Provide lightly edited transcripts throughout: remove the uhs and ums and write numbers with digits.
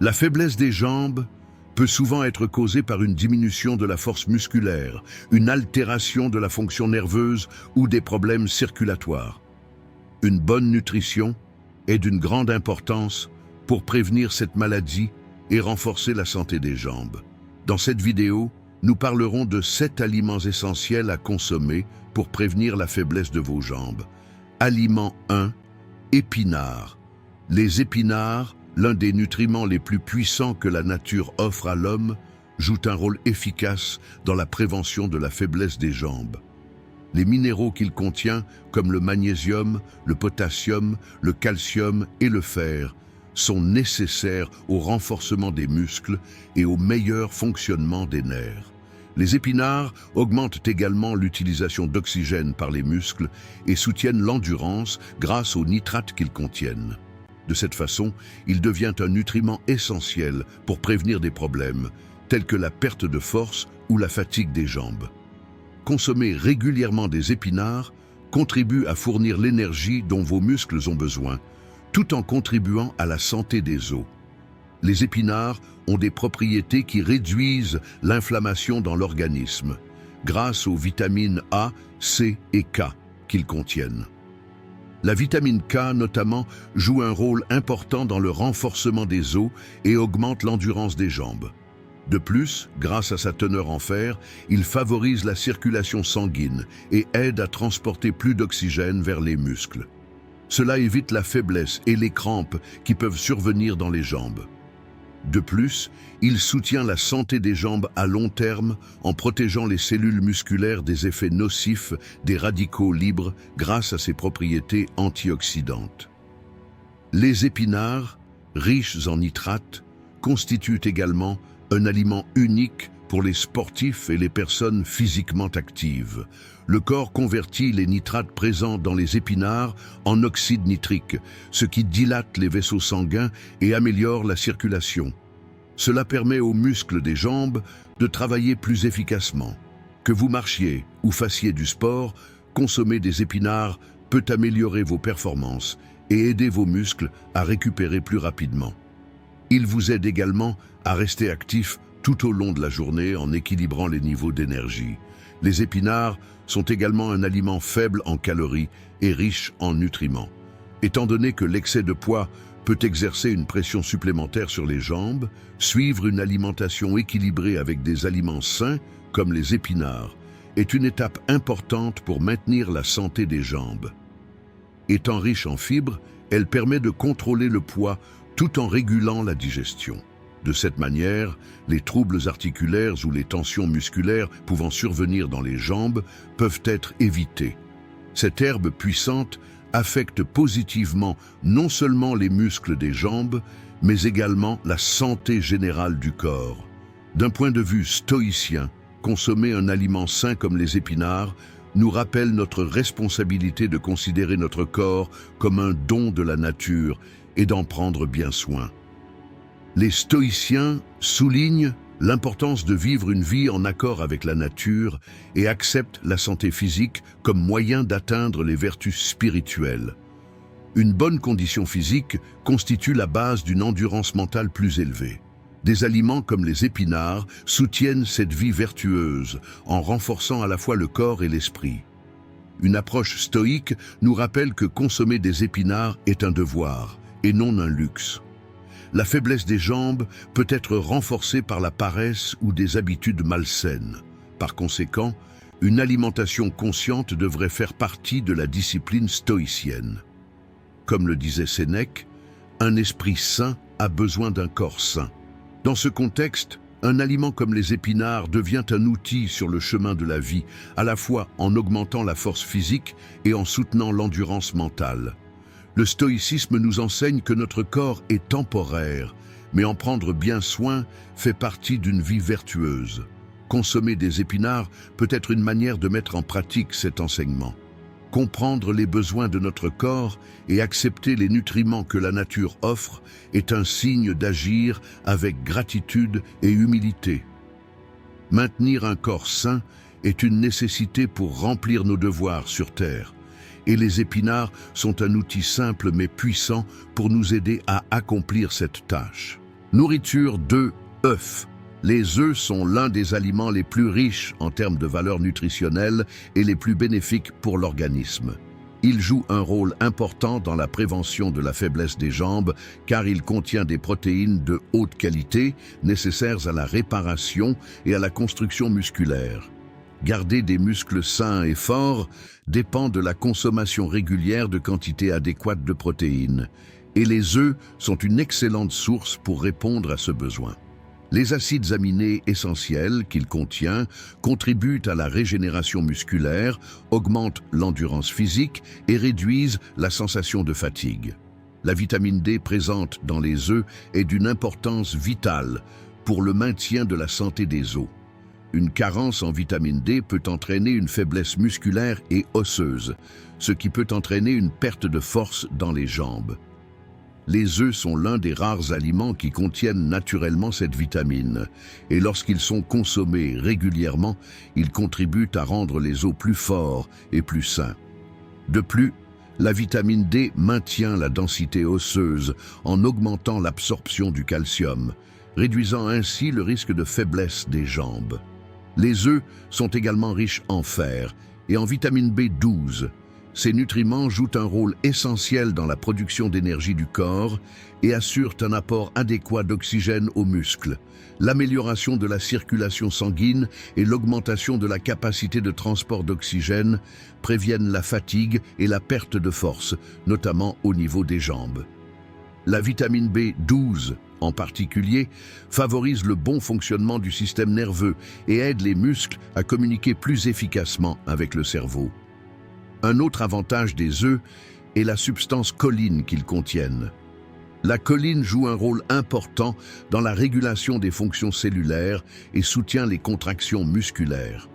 La faiblesse des jambes peut souvent être causée par une diminution de la force musculaire, une altération de la fonction nerveuse ou des problèmes circulatoires. Une bonne nutrition est d'une grande importance pour prévenir cette maladie et renforcer la santé des jambes. Dans cette vidéo, nous parlerons de 7 aliments essentiels à consommer pour prévenir la faiblesse de vos jambes. Aliment 1. Épinards. Les épinards, l'un des nutriments les plus puissants que la nature offre à l'homme, jouent un rôle efficace dans la prévention de la faiblesse des jambes. Les minéraux qu'il contient, comme le magnésium, le potassium, le calcium et le fer, sont nécessaires au renforcement des muscles et au meilleur fonctionnement des nerfs. Les épinards augmentent également l'utilisation d'oxygène par les muscles et soutiennent l'endurance grâce aux nitrates qu'ils contiennent. De cette façon, il devient un nutriment essentiel pour prévenir des problèmes, tels que la perte de force ou la fatigue des jambes. Consommer régulièrement des épinards contribue à fournir l'énergie dont vos muscles ont besoin, tout en contribuant à la santé des os. Les épinards ont des propriétés qui réduisent l'inflammation dans l'organisme, grâce aux vitamines A, C et K qu'ils contiennent. La vitamine K, notamment, joue un rôle important dans le renforcement des os et augmente l'endurance des jambes. De plus, grâce à sa teneur en fer, il favorise la circulation sanguine et aide à transporter plus d'oxygène vers les muscles. Cela évite la faiblesse et les crampes qui peuvent survenir dans les jambes. De plus, il soutient la santé des jambes à long terme en protégeant les cellules musculaires des effets nocifs des radicaux libres grâce à ses propriétés antioxydantes. Les épinards, riches en nitrates, constituent également un aliment unique pour les sportifs et les personnes physiquement actives. Le corps convertit les nitrates présents dans les épinards en oxyde nitrique, ce qui dilate les vaisseaux sanguins et améliore la circulation. Cela permet aux muscles des jambes de travailler plus efficacement. Que vous marchiez ou fassiez du sport, consommer des épinards peut améliorer vos performances et aider vos muscles à récupérer plus rapidement. Il vous aide également à rester actif tout au long de la journée en équilibrant les niveaux d'énergie. Les épinards sont également un aliment faible en calories et riche en nutriments. Étant donné que l'excès de poids peut exercer une pression supplémentaire sur les jambes, suivre une alimentation équilibrée avec des aliments sains, comme les épinards, est une étape importante pour maintenir la santé des jambes. Étant riche en fibres, elle permet de contrôler le poids tout en régulant la digestion. De cette manière, les troubles articulaires ou les tensions musculaires pouvant survenir dans les jambes peuvent être évités. Cette herbe puissante affecte positivement non seulement les muscles des jambes, mais également la santé générale du corps. D'un point de vue stoïcien, consommer un aliment sain comme les épinards nous rappelle notre responsabilité de considérer notre corps comme un don de la nature et d'en prendre bien soin. Les stoïciens soulignent l'importance de vivre une vie en accord avec la nature et acceptent la santé physique comme moyen d'atteindre les vertus spirituelles. Une bonne condition physique constitue la base d'une endurance mentale plus élevée. Des aliments comme les épinards soutiennent cette vie vertueuse en renforçant à la fois le corps et l'esprit. Une approche stoïque nous rappelle que consommer des épinards est un devoir et non un luxe. La faiblesse des jambes peut être renforcée par la paresse ou des habitudes malsaines. Par conséquent, une alimentation consciente devrait faire partie de la discipline stoïcienne. Comme le disait Sénèque, un esprit sain a besoin d'un corps sain. Dans ce contexte, un aliment comme les épinards devient un outil sur le chemin de la vie, à la fois en augmentant la force physique et en soutenant l'endurance mentale. Le stoïcisme nous enseigne que notre corps est temporaire, mais en prendre bien soin fait partie d'une vie vertueuse. Consommer des épinards peut être une manière de mettre en pratique cet enseignement. Comprendre les besoins de notre corps et accepter les nutriments que la nature offre est un signe d'agir avec gratitude et humilité. Maintenir un corps sain est une nécessité pour remplir nos devoirs sur Terre. Et les épinards sont un outil simple mais puissant pour nous aider à accomplir cette tâche. Nourriture de œufs. Les œufs sont l'un des aliments les plus riches en termes de valeur nutritionnelle et les plus bénéfiques pour l'organisme. Il joue un rôle important dans la prévention de la faiblesse des jambes car il contient des protéines de haute qualité nécessaires à la réparation et à la construction musculaire. Garder des muscles sains et forts dépend de la consommation régulière de quantités adéquates de protéines. Et les œufs sont une excellente source pour répondre à ce besoin. Les acides aminés essentiels qu'il contient contribuent à la régénération musculaire, augmentent l'endurance physique et réduisent la sensation de fatigue. La vitamine D présente dans les œufs est d'une importance vitale pour le maintien de la santé des os. Une carence en vitamine D peut entraîner une faiblesse musculaire et osseuse, ce qui peut entraîner une perte de force dans les jambes. Les œufs sont l'un des rares aliments qui contiennent naturellement cette vitamine, et lorsqu'ils sont consommés régulièrement, ils contribuent à rendre les os plus forts et plus sains. De plus, la vitamine D maintient la densité osseuse en augmentant l'absorption du calcium, réduisant ainsi le risque de faiblesse des jambes. Les œufs sont également riches en fer et en vitamine B12. Ces nutriments jouent un rôle essentiel dans la production d'énergie du corps et assurent un apport adéquat d'oxygène aux muscles. L'amélioration de la circulation sanguine et l'augmentation de la capacité de transport d'oxygène préviennent la fatigue et la perte de force, notamment au niveau des jambes. La vitamine B12, en particulier, favorise le bon fonctionnement du système nerveux et aide les muscles à communiquer plus efficacement avec le cerveau. Un autre avantage des œufs est la substance choline qu'ils contiennent. La choline joue un rôle important dans la régulation des fonctions cellulaires et soutient les contractions musculaires.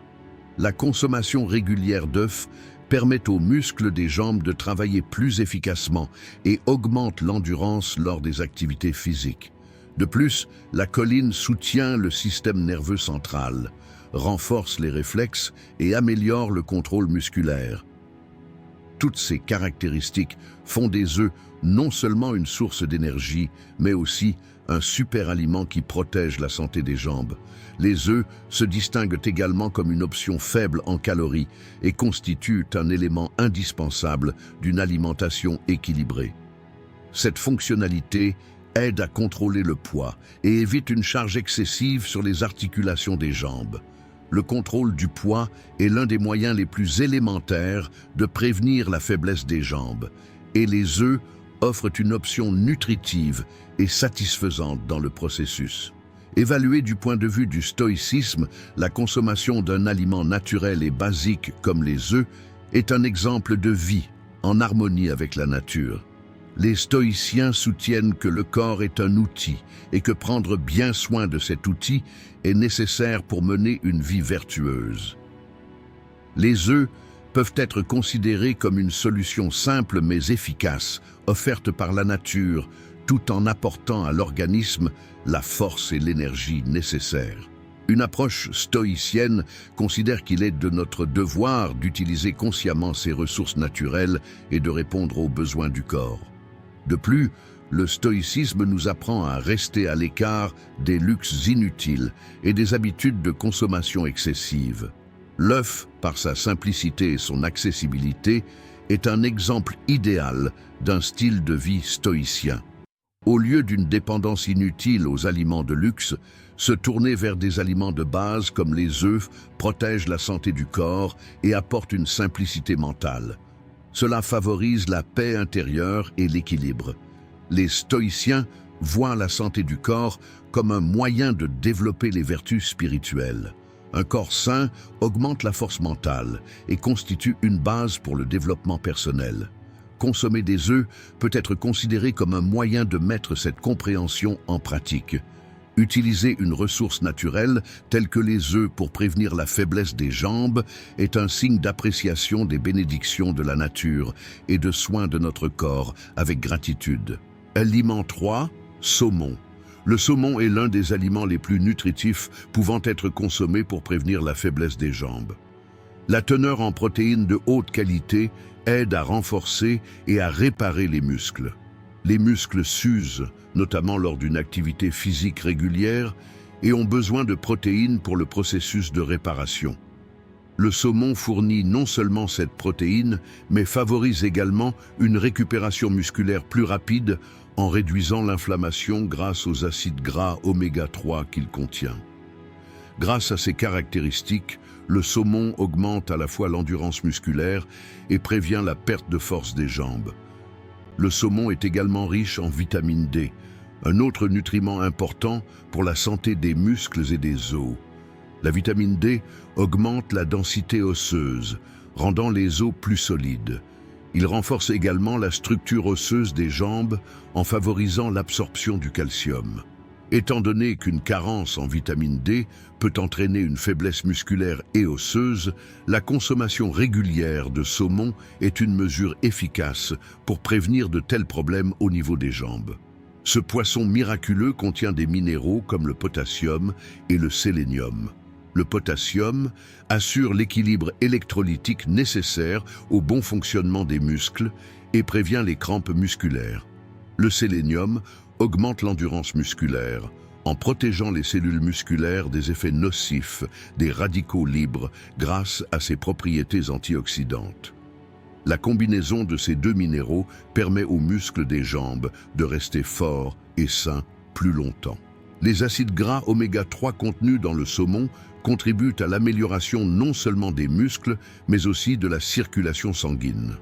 La consommation régulière d'œufs permet aux muscles des jambes de travailler plus efficacement et augmente l'endurance lors des activités physiques. De plus, la choline soutient le système nerveux central, renforce les réflexes et améliore le contrôle musculaire. Toutes ces caractéristiques font des œufs non seulement une source d'énergie, mais aussi un super aliment qui protège la santé des jambes. Les œufs se distinguent également comme une option faible en calories et constituent un élément indispensable d'une alimentation équilibrée. Cette fonctionnalité aide à contrôler le poids et évite une charge excessive sur les articulations des jambes. Le contrôle du poids est l'un des moyens les plus élémentaires de prévenir la faiblesse des jambes, et les œufs offrent une option nutritive et satisfaisante dans le processus. Évaluée du point de vue du stoïcisme, la consommation d'un aliment naturel et basique comme les œufs est un exemple de vie en harmonie avec la nature. Les stoïciens soutiennent que le corps est un outil et que prendre bien soin de cet outil est nécessaire pour mener une vie vertueuse. Les œufs peuvent être considérés comme une solution simple mais efficace, offerte par la nature, tout en apportant à l'organisme la force et l'énergie nécessaires. Une approche stoïcienne considère qu'il est de notre devoir d'utiliser consciemment ces ressources naturelles et de répondre aux besoins du corps. De plus, le stoïcisme nous apprend à rester à l'écart des luxes inutiles et des habitudes de consommation excessive. L'œuf, par sa simplicité et son accessibilité, est un exemple idéal d'un style de vie stoïcien. Au lieu d'une dépendance inutile aux aliments de luxe, se tourner vers des aliments de base comme les œufs protège la santé du corps et apporte une simplicité mentale. Cela favorise la paix intérieure et l'équilibre. Les stoïciens voient la santé du corps comme un moyen de développer les vertus spirituelles. Un corps sain augmente la force mentale et constitue une base pour le développement personnel. Consommer des œufs peut être considéré comme un moyen de mettre cette compréhension en pratique. Utiliser une ressource naturelle telle que les œufs pour prévenir la faiblesse des jambes est un signe d'appréciation des bénédictions de la nature et de soin de notre corps avec gratitude. Aliment 3, saumon. Le saumon est l'un des aliments les plus nutritifs pouvant être consommés pour prévenir la faiblesse des jambes. La teneur en protéines de haute qualité aide à renforcer et à réparer les muscles. Les muscles s'usent, notamment lors d'une activité physique régulière, et ont besoin de protéines pour le processus de réparation. Le saumon fournit non seulement cette protéine, mais favorise également une récupération musculaire plus rapide en réduisant l'inflammation grâce aux acides gras oméga 3 qu'il contient. Grâce à ces caractéristiques, le saumon augmente à la fois l'endurance musculaire et prévient la perte de force des jambes. Le saumon est également riche en vitamine D, un autre nutriment important pour la santé des muscles et des os. La vitamine D augmente la densité osseuse, rendant les os plus solides. Il renforce également la structure osseuse des jambes en favorisant l'absorption du calcium. Étant donné qu'une carence en vitamine D peut entraîner une faiblesse musculaire et osseuse, la consommation régulière de saumon est une mesure efficace pour prévenir de tels problèmes au niveau des jambes. Ce poisson miraculeux contient des minéraux comme le potassium et le sélénium. Le potassium assure l'équilibre électrolytique nécessaire au bon fonctionnement des muscles et prévient les crampes musculaires. Le sélénium augmente l'endurance musculaire en protégeant les cellules musculaires des effets nocifs des radicaux libres grâce à ses propriétés antioxydantes. La combinaison de ces deux minéraux permet aux muscles des jambes de rester forts et sains plus longtemps. Les acides gras oméga 3 contenus dans le saumon contribuent à l'amélioration non seulement des muscles, mais aussi de la circulation sanguine.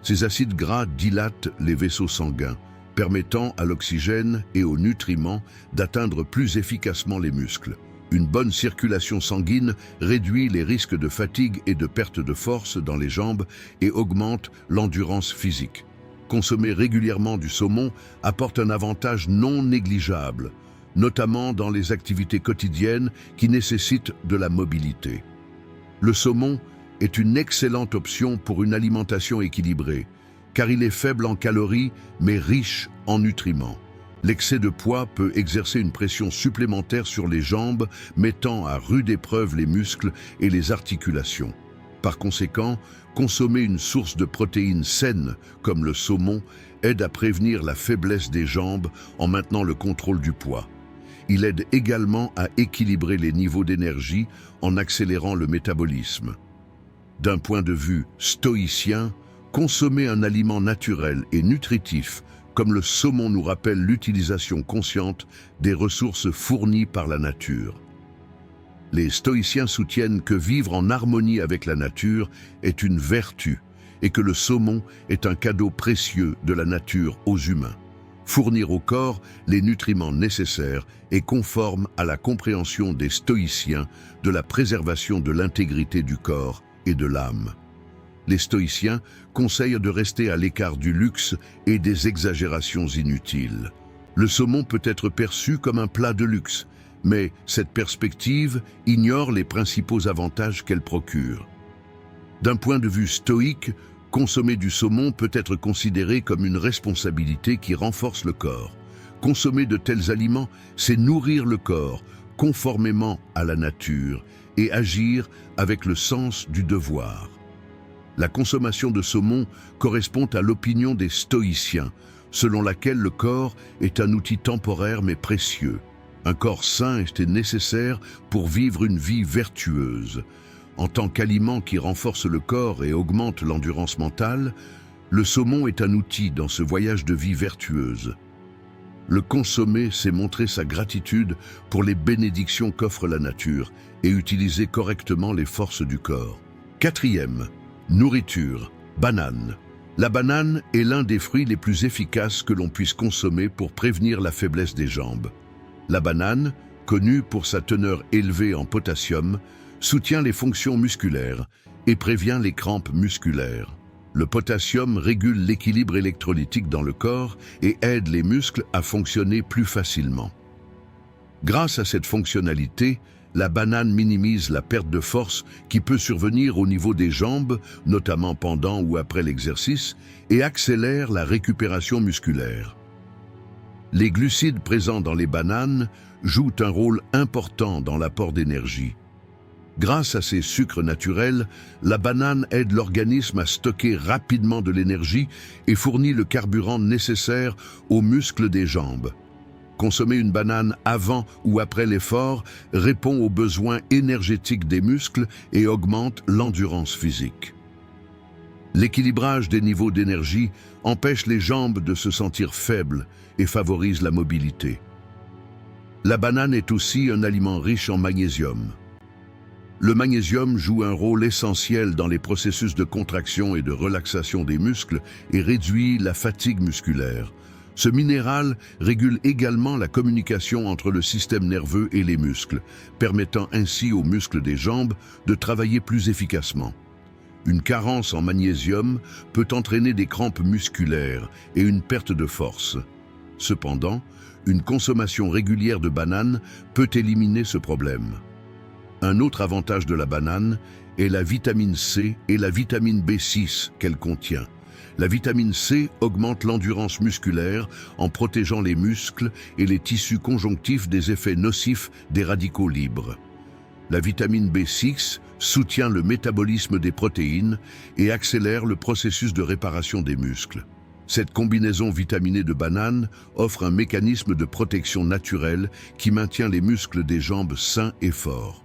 Ces acides gras dilatent les vaisseaux sanguins, permettant à l'oxygène et aux nutriments d'atteindre plus efficacement les muscles. Une bonne circulation sanguine réduit les risques de fatigue et de perte de force dans les jambes et augmente l'endurance physique. Consommer régulièrement du saumon apporte un avantage non négligeable, notamment dans les activités quotidiennes qui nécessitent de la mobilité. Le saumon est une excellente option pour une alimentation équilibrée, car il est faible en calories mais riche en nutriments. L'excès de poids peut exercer une pression supplémentaire sur les jambes, mettant à rude épreuve les muscles et les articulations. Par conséquent, consommer une source de protéines saines, comme le saumon, aide à prévenir la faiblesse des jambes en maintenant le contrôle du poids. Il aide également à équilibrer les niveaux d'énergie en accélérant le métabolisme. D'un point de vue stoïcien, consommer un aliment naturel et nutritif comme le saumon nous rappelle l'utilisation consciente des ressources fournies par la nature. Les stoïciens soutiennent que vivre en harmonie avec la nature est une vertu et que le saumon est un cadeau précieux de la nature aux humains. Fournir au corps les nutriments nécessaires est conforme à la compréhension des stoïciens de la préservation de l'intégrité du corps et de l'âme. Les stoïciens conseillent de rester à l'écart du luxe et des exagérations inutiles. Le saumon peut être perçu comme un plat de luxe, mais cette perspective ignore les principaux avantages qu'elle procure. D'un point de vue stoïque, consommer du saumon peut être considéré comme une responsabilité qui renforce le corps. Consommer de tels aliments, c'est nourrir le corps conformément à la nature et agir avec le sens du devoir. La consommation de saumon correspond à l'opinion des stoïciens, selon laquelle le corps est un outil temporaire mais précieux. Un corps sain était nécessaire pour vivre une vie vertueuse. En tant qu'aliment qui renforce le corps et augmente l'endurance mentale, le saumon est un outil dans ce voyage de vie vertueuse. Le consommer, c'est montrer sa gratitude pour les bénédictions qu'offre la nature et utiliser correctement les forces du corps. Quatrième, nourriture, banane. La banane est l'un des fruits les plus efficaces que l'on puisse consommer pour prévenir la faiblesse des jambes. La banane, connue pour sa teneur élevée en potassium, soutient les fonctions musculaires et prévient les crampes musculaires. Le potassium régule l'équilibre électrolytique dans le corps et aide les muscles à fonctionner plus facilement. Grâce à cette fonctionnalité, la banane minimise la perte de force qui peut survenir au niveau des jambes, notamment pendant ou après l'exercice, et accélère la récupération musculaire. Les glucides présents dans les bananes jouent un rôle important dans l'apport d'énergie. Grâce à ses sucres naturels, la banane aide l'organisme à stocker rapidement de l'énergie et fournit le carburant nécessaire aux muscles des jambes. Consommer une banane avant ou après l'effort répond aux besoins énergétiques des muscles et augmente l'endurance physique. L'équilibrage des niveaux d'énergie empêche les jambes de se sentir faibles et favorise la mobilité. La banane est aussi un aliment riche en magnésium. Le magnésium joue un rôle essentiel dans les processus de contraction et de relaxation des muscles et réduit la fatigue musculaire. Ce minéral régule également la communication entre le système nerveux et les muscles, permettant ainsi aux muscles des jambes de travailler plus efficacement. Une carence en magnésium peut entraîner des crampes musculaires et une perte de force. Cependant, une consommation régulière de bananes peut éliminer ce problème. Un autre avantage de la banane est la vitamine C et la vitamine B6 qu'elle contient. La vitamine C augmente l'endurance musculaire en protégeant les muscles et les tissus conjonctifs des effets nocifs des radicaux libres. La vitamine B6 soutient le métabolisme des protéines et accélère le processus de réparation des muscles. Cette combinaison vitaminée de banane offre un mécanisme de protection naturelle qui maintient les muscles des jambes sains et forts.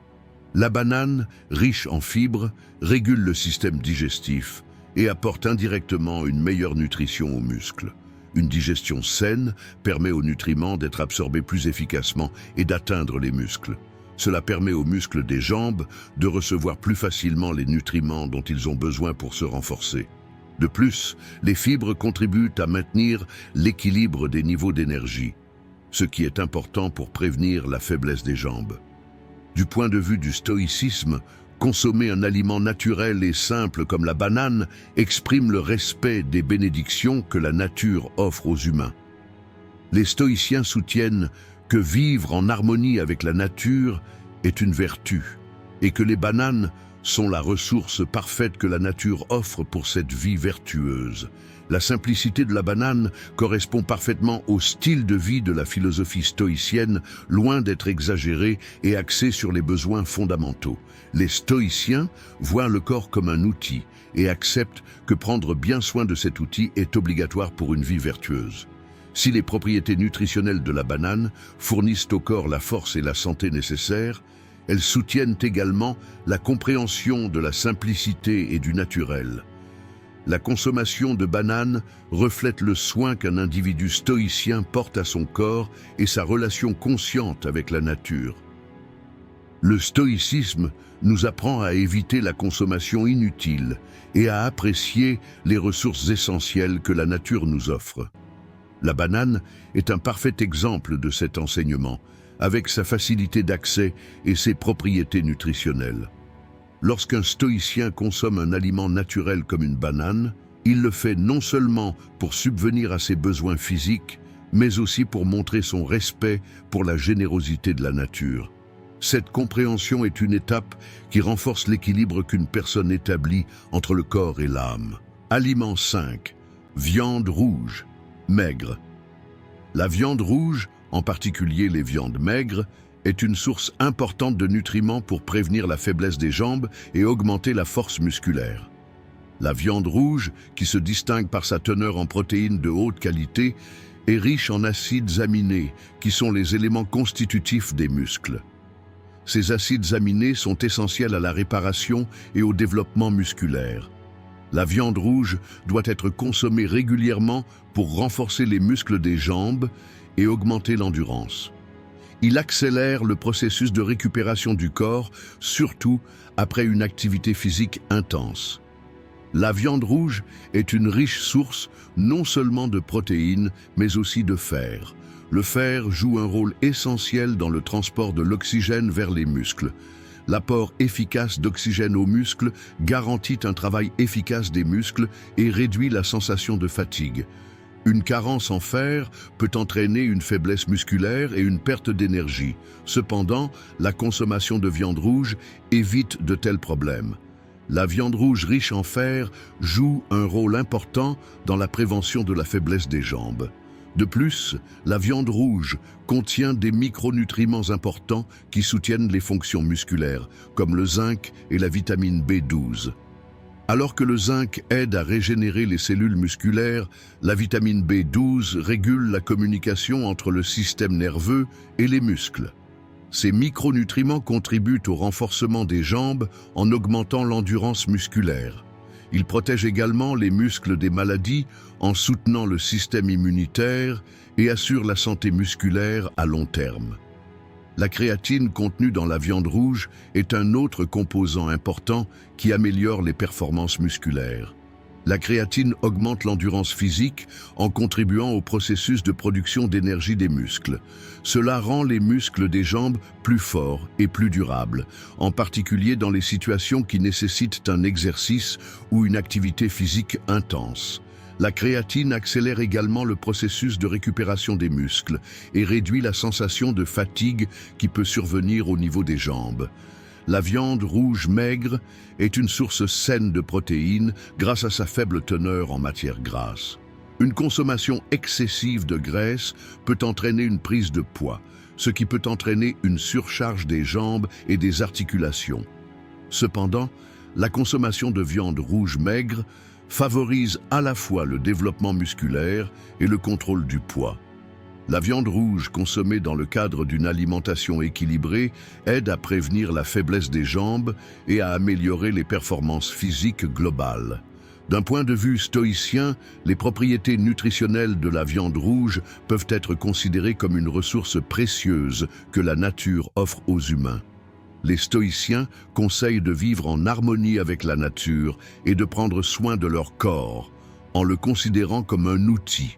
La banane, riche en fibres, régule le système digestif et apporte indirectement une meilleure nutrition aux muscles. Une digestion saine permet aux nutriments d'être absorbés plus efficacement et d'atteindre les muscles. Cela permet aux muscles des jambes de recevoir plus facilement les nutriments dont ils ont besoin pour se renforcer. De plus, les fibres contribuent à maintenir l'équilibre des niveaux d'énergie, ce qui est important pour prévenir la faiblesse des jambes. Du point de vue du stoïcisme, consommer un aliment naturel et simple comme la banane exprime le respect des bénédictions que la nature offre aux humains. Les stoïciens soutiennent que vivre en harmonie avec la nature est une vertu et que les bananes sont la ressource parfaite que la nature offre pour cette vie vertueuse. La simplicité de la banane correspond parfaitement au style de vie de la philosophie stoïcienne, loin d'être exagérée et axée sur les besoins fondamentaux. Les stoïciens voient le corps comme un outil et acceptent que prendre bien soin de cet outil est obligatoire pour une vie vertueuse. Si les propriétés nutritionnelles de la banane fournissent au corps la force et la santé nécessaires, elles soutiennent également la compréhension de la simplicité et du naturel. La consommation de bananes reflète le soin qu'un individu stoïcien porte à son corps et sa relation consciente avec la nature. Le stoïcisme nous apprend à éviter la consommation inutile et à apprécier les ressources essentielles que la nature nous offre. La banane est un parfait exemple de cet enseignement, avec sa facilité d'accès et ses propriétés nutritionnelles. Lorsqu'un stoïcien consomme un aliment naturel comme une banane, il le fait non seulement pour subvenir à ses besoins physiques, mais aussi pour montrer son respect pour la générosité de la nature. Cette compréhension est une étape qui renforce l'équilibre qu'une personne établit entre le corps et l'âme. Aliment 5. Viande rouge. Maigre. La viande rouge, en particulier les viandes maigres, est une source importante de nutriments pour prévenir la faiblesse des jambes et augmenter la force musculaire. La viande rouge, qui se distingue par sa teneur en protéines de haute qualité, est riche en acides aminés, qui sont les éléments constitutifs des muscles. Ces acides aminés sont essentiels à la réparation et au développement musculaire. La viande rouge doit être consommée régulièrement pour renforcer les muscles des jambes et augmenter l'endurance. Il accélère le processus de récupération du corps, surtout après une activité physique intense. La viande rouge est une riche source non seulement de protéines, mais aussi de fer. Le fer joue un rôle essentiel dans le transport de l'oxygène vers les muscles. L'apport efficace d'oxygène aux muscles garantit un travail efficace des muscles et réduit la sensation de fatigue. Une carence en fer peut entraîner une faiblesse musculaire et une perte d'énergie. Cependant, la consommation de viande rouge évite de tels problèmes. La viande rouge riche en fer joue un rôle important dans la prévention de la faiblesse des jambes. De plus, la viande rouge contient des micronutriments importants qui soutiennent les fonctions musculaires, comme le zinc et la vitamine B12. Alors que le zinc aide à régénérer les cellules musculaires, la vitamine B12 régule la communication entre le système nerveux et les muscles. Ces micronutriments contribuent au renforcement des jambes en augmentant l'endurance musculaire. Ils protègent également les muscles des maladies en soutenant le système immunitaire et assurent la santé musculaire à long terme. La créatine contenue dans la viande rouge est un autre composant important qui améliore les performances musculaires. La créatine augmente l'endurance physique en contribuant au processus de production d'énergie des muscles. Cela rend les muscles des jambes plus forts et plus durables, en particulier dans les situations qui nécessitent un exercice ou une activité physique intense. La créatine accélère également le processus de récupération des muscles et réduit la sensation de fatigue qui peut survenir au niveau des jambes. La viande rouge maigre est une source saine de protéines grâce à sa faible teneur en matière grasse. Une consommation excessive de graisse peut entraîner une prise de poids, ce qui peut entraîner une surcharge des jambes et des articulations. Cependant, la consommation de viande rouge maigre favorise à la fois le développement musculaire et le contrôle du poids. La viande rouge consommée dans le cadre d'une alimentation équilibrée aide à prévenir la faiblesse des jambes et à améliorer les performances physiques globales. D'un point de vue stoïcien, les propriétés nutritionnelles de la viande rouge peuvent être considérées comme une ressource précieuse que la nature offre aux humains. Les stoïciens conseillent de vivre en harmonie avec la nature et de prendre soin de leur corps, en le considérant comme un outil.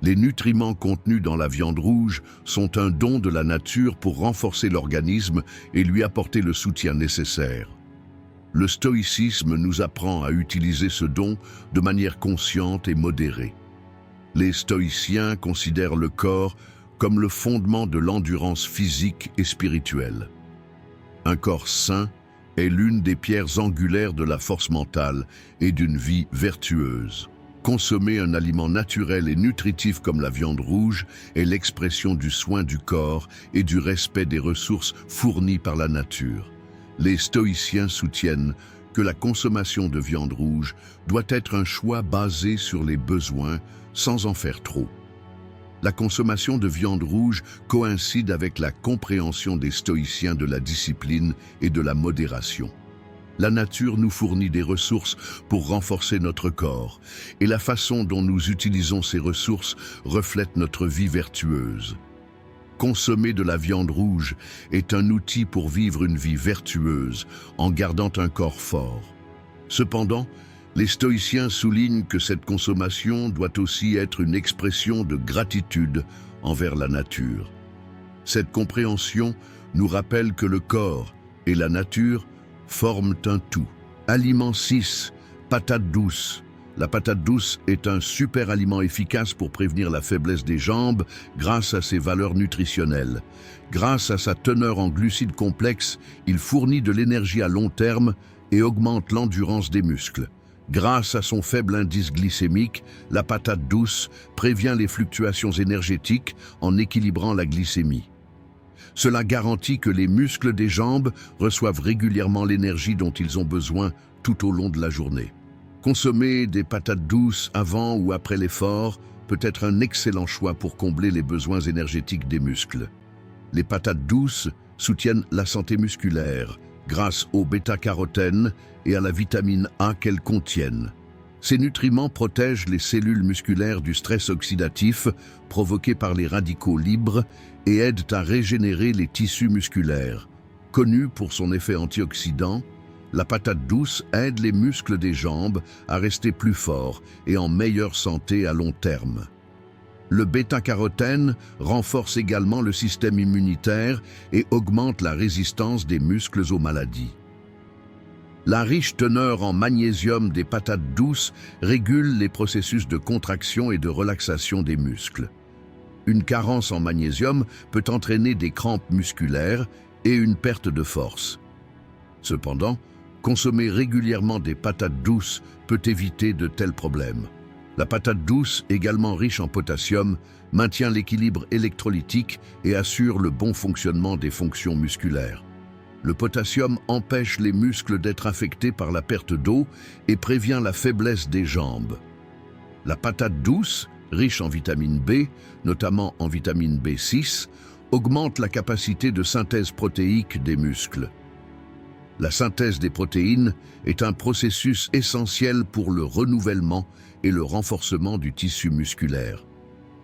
Les nutriments contenus dans la viande rouge sont un don de la nature pour renforcer l'organisme et lui apporter le soutien nécessaire. Le stoïcisme nous apprend à utiliser ce don de manière consciente et modérée. Les stoïciens considèrent le corps comme le fondement de l'endurance physique et spirituelle. Un corps sain est l'une des pierres angulaires de la force mentale et d'une vie vertueuse. Consommer un aliment naturel et nutritif comme la viande rouge est l'expression du soin du corps et du respect des ressources fournies par la nature. Les stoïciens soutiennent que la consommation de viande rouge doit être un choix basé sur les besoins sans en faire trop. La consommation de viande rouge coïncide avec la compréhension des stoïciens de la discipline et de la modération. La nature nous fournit des ressources pour renforcer notre corps, et la façon dont nous utilisons ces ressources reflète notre vie vertueuse. Consommer de la viande rouge est un outil pour vivre une vie vertueuse en gardant un corps fort. Cependant, les stoïciens soulignent que cette consommation doit aussi être une expression de gratitude envers la nature. Cette compréhension nous rappelle que le corps et la nature forment un tout. Aliment 6. Patate douce. La patate douce est un super aliment efficace pour prévenir la faiblesse des jambes grâce à ses valeurs nutritionnelles. Grâce à sa teneur en glucides complexes, il fournit de l'énergie à long terme et augmente l'endurance des muscles. Grâce à son faible indice glycémique, la patate douce prévient les fluctuations énergétiques en équilibrant la glycémie. Cela garantit que les muscles des jambes reçoivent régulièrement l'énergie dont ils ont besoin tout au long de la journée. Consommer des patates douces avant ou après l'effort peut être un excellent choix pour combler les besoins énergétiques des muscles. Les patates douces soutiennent la santé musculaire grâce au bêta-carotène et à la vitamine A qu'elles contiennent. Ces nutriments protègent les cellules musculaires du stress oxydatif provoqué par les radicaux libres et aident à régénérer les tissus musculaires. Connue pour son effet antioxydant, la patate douce aide les muscles des jambes à rester plus forts et en meilleure santé à long terme. Le bêta-carotène renforce également le système immunitaire et augmente la résistance des muscles aux maladies. La riche teneur en magnésium des patates douces régule les processus de contraction et de relaxation des muscles. Une carence en magnésium peut entraîner des crampes musculaires et une perte de force. Cependant, consommer régulièrement des patates douces peut éviter de tels problèmes. La patate douce, également riche en potassium, maintient l'équilibre électrolytique et assure le bon fonctionnement des fonctions musculaires. Le potassium empêche les muscles d'être affectés par la perte d'eau et prévient la faiblesse des jambes. La patate douce, riche en vitamine B, notamment en vitamine B6, augmente la capacité de synthèse protéique des muscles. La synthèse des protéines est un processus essentiel pour le renouvellement et le renforcement du tissu musculaire.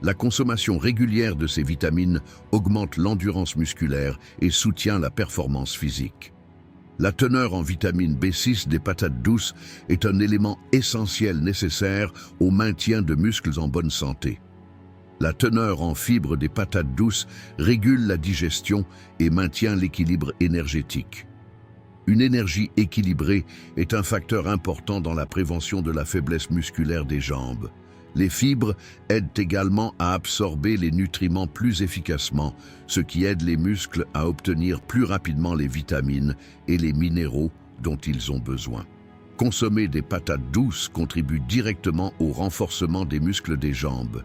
La consommation régulière de ces vitamines augmente l'endurance musculaire et soutient la performance physique. La teneur en vitamine B6 des patates douces est un élément essentiel nécessaire au maintien de muscles en bonne santé. La teneur en fibres des patates douces régule la digestion et maintient l'équilibre énergétique. Une énergie équilibrée est un facteur important dans la prévention de la faiblesse musculaire des jambes. Les fibres aident également à absorber les nutriments plus efficacement, ce qui aide les muscles à obtenir plus rapidement les vitamines et les minéraux dont ils ont besoin. Consommer des patates douces contribue directement au renforcement des muscles des jambes.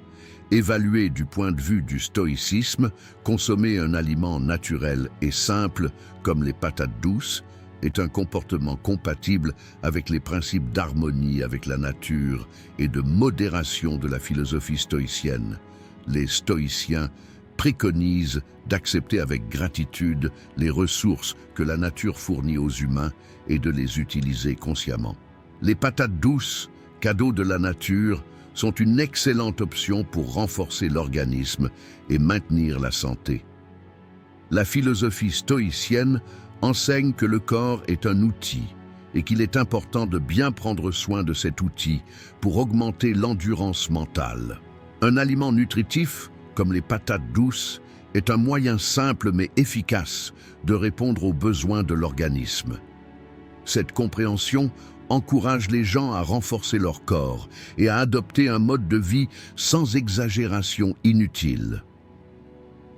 Évalué du point de vue du stoïcisme, consommer un aliment naturel et simple, comme les patates douces, est un comportement compatible avec les principes d'harmonie avec la nature et de modération de la philosophie stoïcienne. Les stoïciens préconisent d'accepter avec gratitude les ressources que la nature fournit aux humains et de les utiliser consciemment. Les patates douces, cadeaux de la nature, sont une excellente option pour renforcer l'organisme et maintenir la santé. La philosophie stoïcienne enseigne que le corps est un outil et qu'il est important de bien prendre soin de cet outil pour augmenter l'endurance mentale. Un aliment nutritif, comme les patates douces, est un moyen simple mais efficace de répondre aux besoins de l'organisme. Cette compréhension encourage les gens à renforcer leur corps et à adopter un mode de vie sans exagération inutile.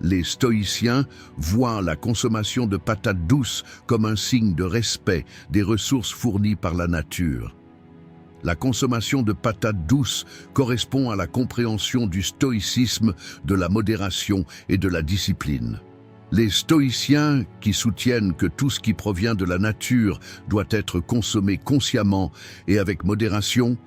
Les stoïciens voient la consommation de patates douces comme un signe de respect des ressources fournies par la nature. La consommation de patates douces correspond à la compréhension du stoïcisme, de la modération et de la discipline. Les stoïciens, qui soutiennent que tout ce qui provient de la nature doit être consommé consciemment et avec modération,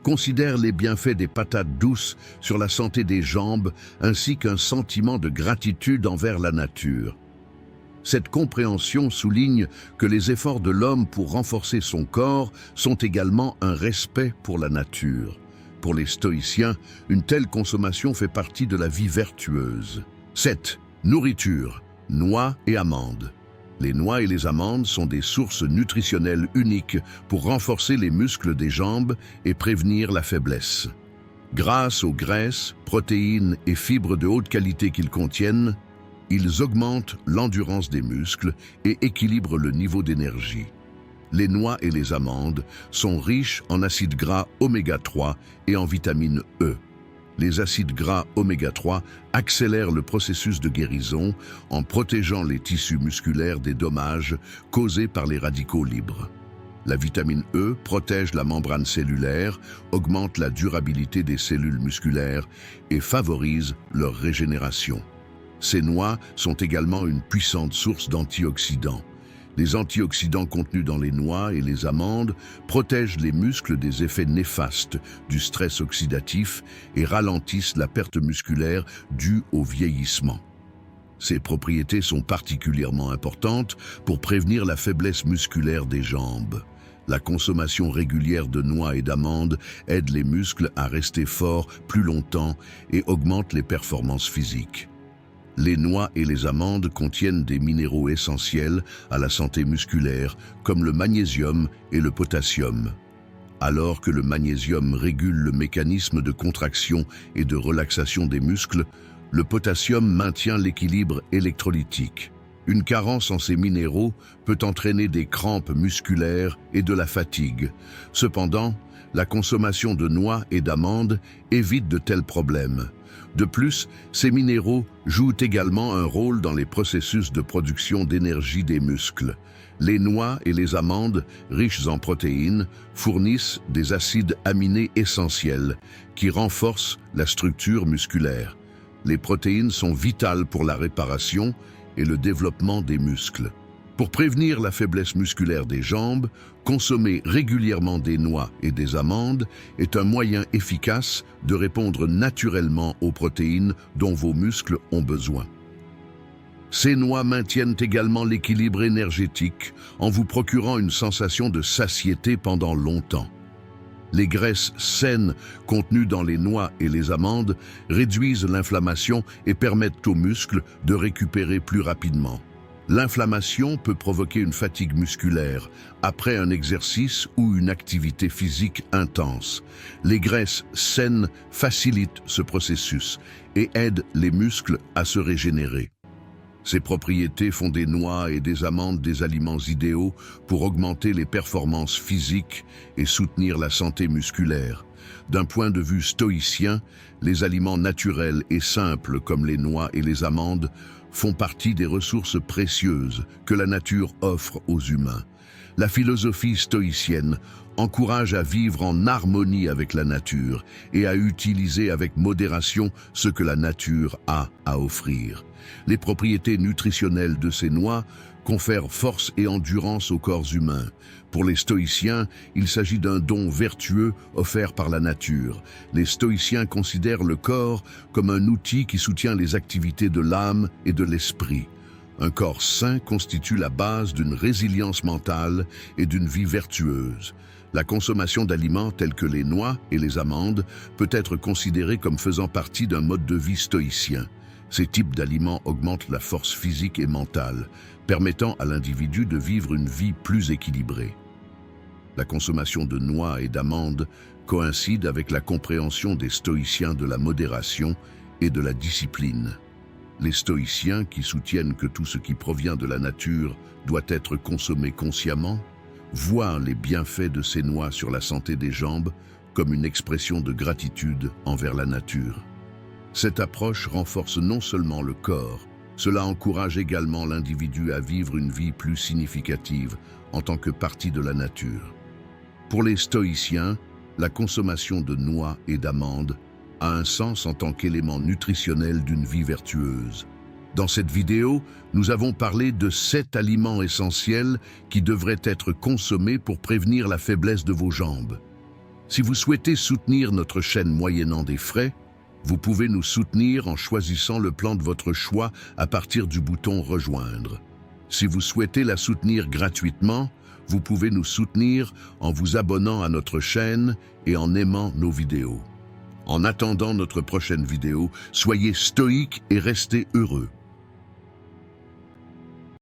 considèrent les bienfaits des patates douces sur la santé des jambes ainsi qu'un sentiment de gratitude envers la nature. Cette compréhension souligne que les efforts de l'homme pour renforcer son corps sont également un respect pour la nature. Pour les stoïciens, une telle consommation fait partie de la vie vertueuse. 7. Nourriture, noix et amandes. Les noix et les amandes sont des sources nutritionnelles uniques pour renforcer les muscles des jambes et prévenir la faiblesse. Grâce aux graisses, protéines et fibres de haute qualité qu'ils contiennent, ils augmentent l'endurance des muscles et équilibrent le niveau d'énergie. Les noix et les amandes sont riches en acides gras oméga 3 et en vitamine E. Les acides gras oméga 3 accélèrent le processus de guérison en protégeant les tissus musculaires des dommages causés par les radicaux libres. La vitamine E protège la membrane cellulaire, augmente la durabilité des cellules musculaires et favorise leur régénération. Ces noix sont également une puissante source d'antioxydants. Les antioxydants contenus dans les noix et les amandes protègent les muscles des effets néfastes du stress oxydatif et ralentissent la perte musculaire due au vieillissement. Ces propriétés sont particulièrement importantes pour prévenir la faiblesse musculaire des jambes. La consommation régulière de noix et d'amandes aide les muscles à rester forts plus longtemps et augmente les performances physiques. Les noix et les amandes contiennent des minéraux essentiels à la santé musculaire, comme le magnésium et le potassium. Alors que le magnésium régule le mécanisme de contraction et de relaxation des muscles, le potassium maintient l'équilibre électrolytique. Une carence en ces minéraux peut entraîner des crampes musculaires et de la fatigue. Cependant, la consommation de noix et d'amandes évite de tels problèmes. De plus, ces minéraux jouent également un rôle dans les processus de production d'énergie des muscles. Les noix et les amandes, riches en protéines, fournissent des acides aminés essentiels qui renforcent la structure musculaire. Les protéines sont vitales pour la réparation et le développement des muscles. Pour prévenir la faiblesse musculaire des jambes, consommer régulièrement des noix et des amandes est un moyen efficace de répondre naturellement aux protéines dont vos muscles ont besoin. Ces noix maintiennent également l'équilibre énergétique en vous procurant une sensation de satiété pendant longtemps. Les graisses saines contenues dans les noix et les amandes réduisent l'inflammation et permettent aux muscles de récupérer plus rapidement. L'inflammation peut provoquer une fatigue musculaire après un exercice ou une activité physique intense. Les graisses saines facilitent ce processus et aident les muscles à se régénérer. Ces propriétés font des noix et des amandes des aliments idéaux pour augmenter les performances physiques et soutenir la santé musculaire. D'un point de vue stoïcien, les aliments naturels et simples comme les noix et les amandes font partie des ressources précieuses que la nature offre aux humains. La philosophie stoïcienne encourage à vivre en harmonie avec la nature et à utiliser avec modération ce que la nature a à offrir. Les propriétés nutritionnelles de ces noix confèrent force et endurance au corps humain. Pour les stoïciens, il s'agit d'un don vertueux offert par la nature. Les stoïciens considèrent le corps comme un outil qui soutient les activités de l'âme et de l'esprit. Un corps sain constitue la base d'une résilience mentale et d'une vie vertueuse. La consommation d'aliments tels que les noix et les amandes peut être considérée comme faisant partie d'un mode de vie stoïcien. Ces types d'aliments augmentent la force physique et mentale, permettant à l'individu de vivre une vie plus équilibrée. La consommation de noix et d'amandes coïncide avec la compréhension des stoïciens de la modération et de la discipline. Les stoïciens, qui soutiennent que tout ce qui provient de la nature doit être consommé consciemment, voient les bienfaits de ces noix sur la santé des jambes comme une expression de gratitude envers la nature. Cette approche renforce non seulement le corps, cela encourage également l'individu à vivre une vie plus significative en tant que partie de la nature. Pour les stoïciens, la consommation de noix et d'amandes a un sens en tant qu'élément nutritionnel d'une vie vertueuse. Dans cette vidéo, nous avons parlé de 7 aliments essentiels qui devraient être consommés pour prévenir la faiblesse de vos jambes. Si vous souhaitez soutenir notre chaîne moyennant des frais, vous pouvez nous soutenir en choisissant le plan de votre choix à partir du bouton « Rejoindre ». Si vous souhaitez la soutenir gratuitement, vous pouvez nous soutenir en vous abonnant à notre chaîne et en aimant nos vidéos. En attendant notre prochaine vidéo, soyez stoïques et restez heureux.